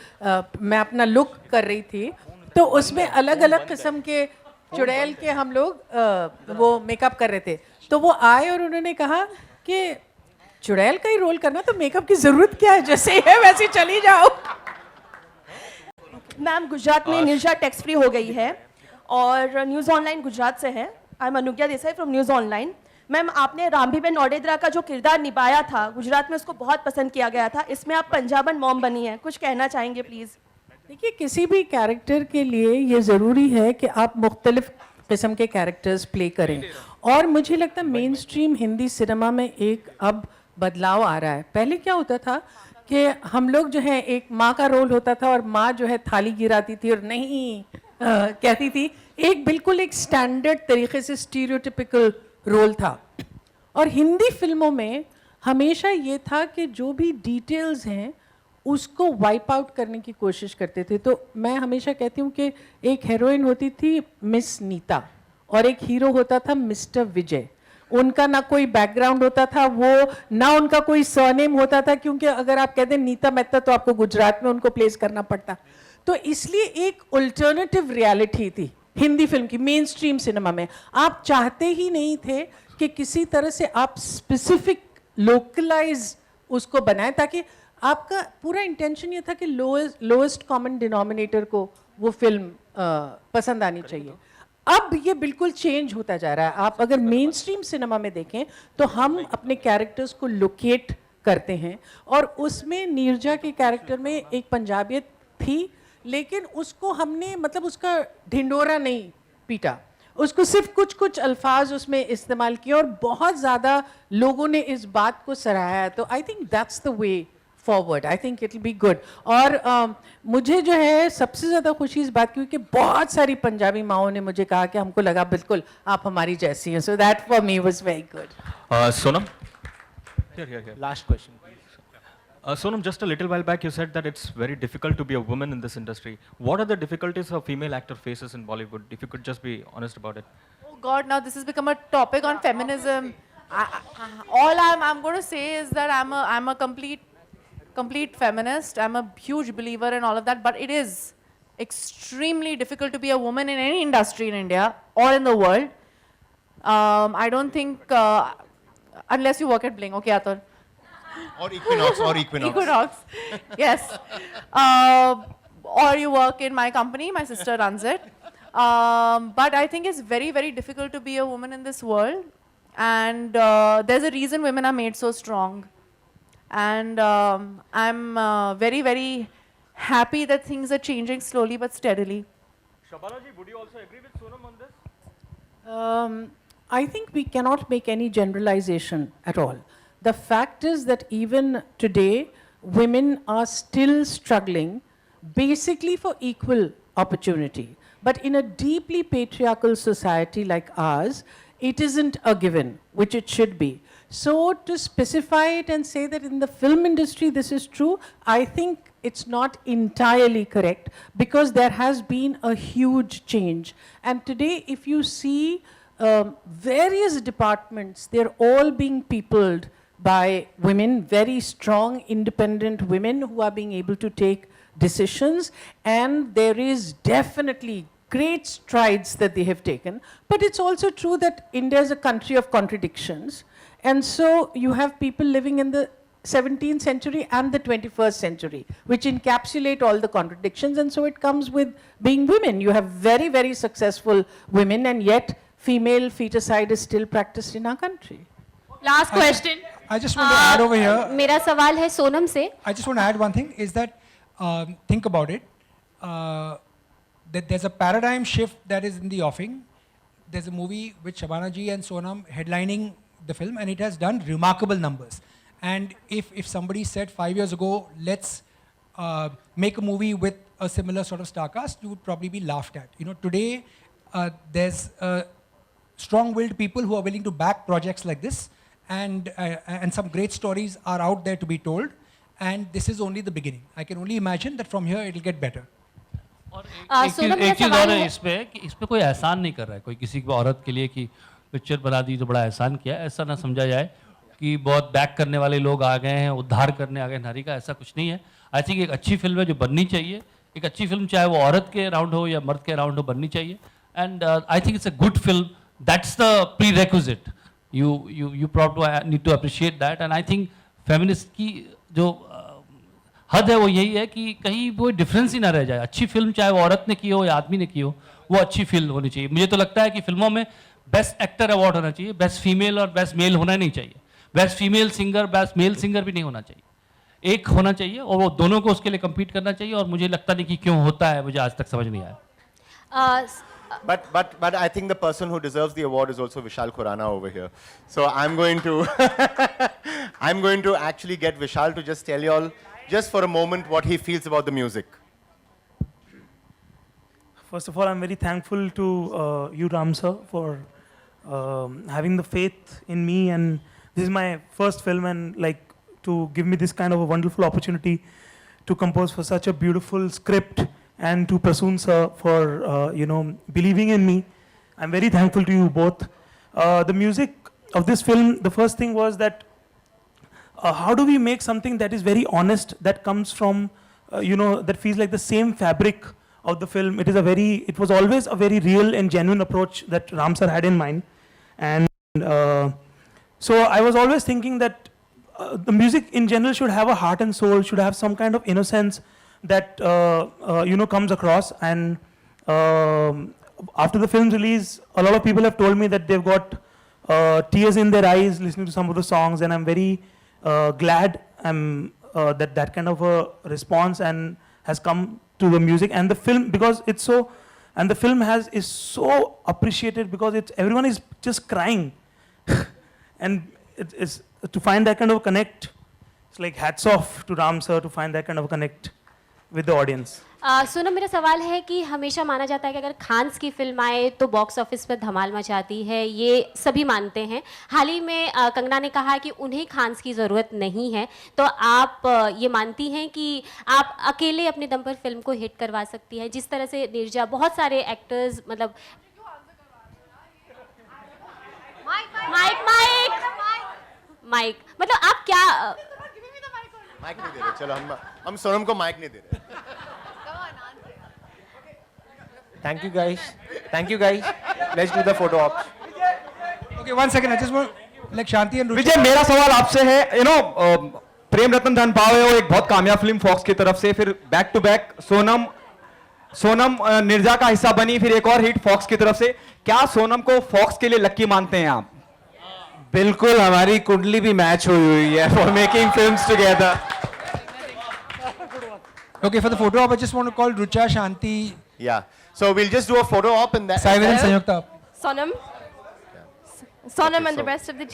मैं अपना लुक कर रही थी, तो उसमें अलग अलग किस्म के चुड़ैल के हम लोग वो मेकअप कर रहे थे. तो वो आए और उन्होंने कहा कि चुड़ैल का ही रोल करना, तो मेकअप की ज़रूरत क्या है, जैसे है वैसे चली जाओ. मैम, गुजरात में नीरजा टैक्स फ्री हो गई है और न्यूज़ ऑनलाइन गुजरात से है. आई एम अनुज्ञा Desai from news online. Ma'am, आपने रामबीबेन ओडेद्रा का जो किरदार निभाया था गुजरात में, उसको बहुत पसंद किया गया था. इसमें आप पंजाबन मॉम बनी हैं, कुछ कहना चाहेंगे प्लीज़? देखिए, किसी भी कैरेक्टर के लिए ये ज़रूरी है कि आप मुख्तलिफ किस्म के कैरेक्टर्स प्ले करें. और मुझे लगता है मेन स्ट्रीम हिंदी सिनेमा में एक अब बदलाव आ रहा है. पहले क्या होता था कि हम लोग जो है, एक माँ का रोल होता था और माँ जो है थाली गिराती थी और नहीं कहती थी. एक बिल्कुल एक स्टैंडर्ड तरीके से स्टीरियोटिपिकल रोल था. और हिंदी फिल्मों में हमेशा ये था कि जो भी डिटेल्स हैं उसको वाइप आउट करने की कोशिश करते थे. तो मैं हमेशा कहती हूँ कि एक हीरोइन होती थी मिस नीता और एक हीरो होता था मिस्टर विजय. उनका ना कोई बैकग्राउंड होता था, वो ना उनका कोई सरनेम होता था, क्योंकि अगर आप कहते हैं नीता मेहता तो आपको गुजरात में उनको प्लेस करना पड़ता। तो इसलिए एक अल्टरनेटिव रियलिटी थी हिंदी फिल्म की, मेन स्ट्रीम सिनेमा में। आप चाहते ही नहीं थे कि किसी तरह से आप स्पेसिफिक लोकलाइज उसको बनाएं, ताकि आपका पूरा इंटेंशन ये था कि लोएस्ट कॉमन डिनोमिनेटर को वो फिल्म पसंद आनी चाहिए। अब ये बिल्कुल चेंज होता जा रहा है। आप अगर मेन स्ट्रीम सिनेमा में देखें तो हम अपने कैरेक्टर्स को लोकेट करते हैं, और उसमें नीरजा के कैरेक्टर में एक पंजाबियत थी, लेकिन उसको हमने मतलब उसका ढिंडोरा नहीं पीटा, उसको सिर्फ कुछ कुछ अल्फाज उसमें इस्तेमाल किए, और बहुत ज़्यादा लोगों ने इस बात को सराहा है। तो I think that's the way forward, I think it will be good. और मुझे जो है सबसे ज़्यादा खुशी इस बात की हुई कि बहुत सारी पंजाबी माओं ने मुझे कहा कि हमको लगा बिल्कुल आप हमारी जैसी हैं, so that for me was very good. Sonam? Here. Last question. Sonam, just a little while back you said that it's very difficult to be a woman in this industry. What are the difficulties a female actor faces in Bollywood? If you could just be honest about it. Oh God, now this has become a topic on feminism. All I'm going to say is that I'm a complete feminist. I'm a huge believer in all of that, but it is extremely difficult to be a woman in any industry in India or in the world. I don't think, unless you work at Bling, okay, Atul? Or Equinox. Equinox, yes. Or you work in my company, my sister runs it. But I think it's very, very difficult to be a woman in this world. And there's a reason women are made so strong. And I'm very, very happy that things are changing slowly but steadily. Shabana ji, would you also agree with Sonam on this? I think we cannot make any generalization at all. The fact is that even today, women are still struggling basically for equal opportunity. But in a deeply patriarchal society like ours, it isn't a given, which it should be. So to specify it and say that in the film industry this is true, I think it's not entirely correct, because there has been a huge change. And today, if you see various departments, they're all being peopled by women, very strong, independent women who are being able to take decisions. And there is definitely great strides that they have taken. But it's also true that India is a country of contradictions. And so you have people living in the 17th century and the 21st century, which encapsulate all the contradictions. And so it comes with being women. You have very, very successful women, and yet female feticide is still practiced in our country. Last question. I just want to add over here. मेरा सवाल है सोनम से. I just want to add one thing, is that think about it, that there's a paradigm shift that is in the offing. There's a movie with Shabana ji and Sonam headlining the film, and it has done remarkable numbers. And if somebody said 5 years ago, let's make a movie with a similar sort of star cast, you would probably be laughed at. You know, today there's strong-willed people who are willing to back projects like this, and some great stories are out there to be told. And this is only the beginning. I can only imagine that from here it'll get better. एक चीज़ और है इस पे कोई एहसान नहीं कर रहा है कोई किसी की औरत के लिए कि पिक्चर बना दी तो बड़ा एहसान किया, ऐसा ना समझा जाए कि बहुत बैक करने वाले लोग आ गए हैं, उद्धार करने आ गए नारी का, ऐसा कुछ नहीं है। आई थिंक एक अच्छी फिल्म है जो बननी चाहिए, एक अच्छी फिल्म चाहे वो औरत के अराउंड हो या मर्द के अराउंड हो, बननी चाहिए। And I think it's a good film, that's the pre requisite, you probably need to appreciate that. And I think feminist की जो हद है वो यही है कि कहीं वो डिफरेंस ही ना रह जाए। अच्छी फिल्म चाहे वो औरत ने की हो या आदमी ने की हो, वो अच्छी फिल्म होनी चाहिए। मुझे तो लगता है कि फिल्मों में बेस्ट एक्टर अवार्ड होना चाहिए, बेस्ट फीमेल और बेस्ट मेल होना नहीं चाहिए, best female singer best male singer भी नहीं होना चाहिए, एक होना चाहिए और वो दोनों को उसके लिए कम्पीट करना चाहिए। और मुझे लगता नहीं कि क्यों होता है, मुझे आज तक समझ नहीं आया। But I think the person who deserves the award is also Vishal Khurana over here. So I'm going to actually get Vishal to just tell you all, just for a moment, what he feels about the music. First of all, I'm very thankful to you, Ram sir, for having the faith in me, and this is my first film, and like to give me this kind of a wonderful opportunity to compose for such a beautiful script, and to Prasoon sir for believing in me. I'm very thankful to you both. The music, of this film, the first thing was that how do we make something that is very honest, that comes from, that feels like the same fabric of the film. It was always a very real and genuine approach that Ram sir had in mind. And so I was always thinking that the music in general should have a heart and soul, should have some kind of innocence that comes across. And after the film's release, a lot of people have told me that they've got tears in their eyes listening to some of the songs, and I'm very glad that kind of a response and has come to the music and the film, because it's so, and the film is so appreciated because everyone is just crying. And it's to find that kind of connect, it's like hats off to Ram sir to find that kind of connect with the audience. Sonam, मेरा सवाल है कि हमेशा माना जाता है कि अगर खान्स की फिल्म आए तो बॉक्स ऑफिस पर धमाल मचाती है, ये सभी मानते हैं। हाल ही में कंगना ने कहा कि उन्हें खान्स की ज़रूरत नहीं है, तो आप ये मानती हैं कि आप अकेले अपने दम पर फिल्म को हिट करवा सकती हैं, जिस तरह से नीरजा, बहुत सारे एक्टर्स, मतलब माइक, मतलब आप क्या माइक नहीं दे रहे, चलो हम सोनम को माइक नहीं दे रहे। Thank you guys. Let's do the photo ops. Okay, 1 second. I just want like Shanti and विजय, मेरा सवाल आपसे है, प्रेम रतन धन पावे वो एक बहुत कामयाब फिल्म फॉक्स की तरफ से, फिर back to back Sonam Neerja का हिस्सा बनी, फिर एक और हिट फॉक्स की तरफ से। क्या सोनम को फॉक्स के लिए लक्की मानते हैं आप? बिल्कुल, हमारी कुंडली भी मैच हुई है for making films together. Okay, for the photo op, I just want to call Rucha, Shanti. Yeah. So we'll just do a photo op and that. Simon and Sanyukta. Sonam and the rest of the team.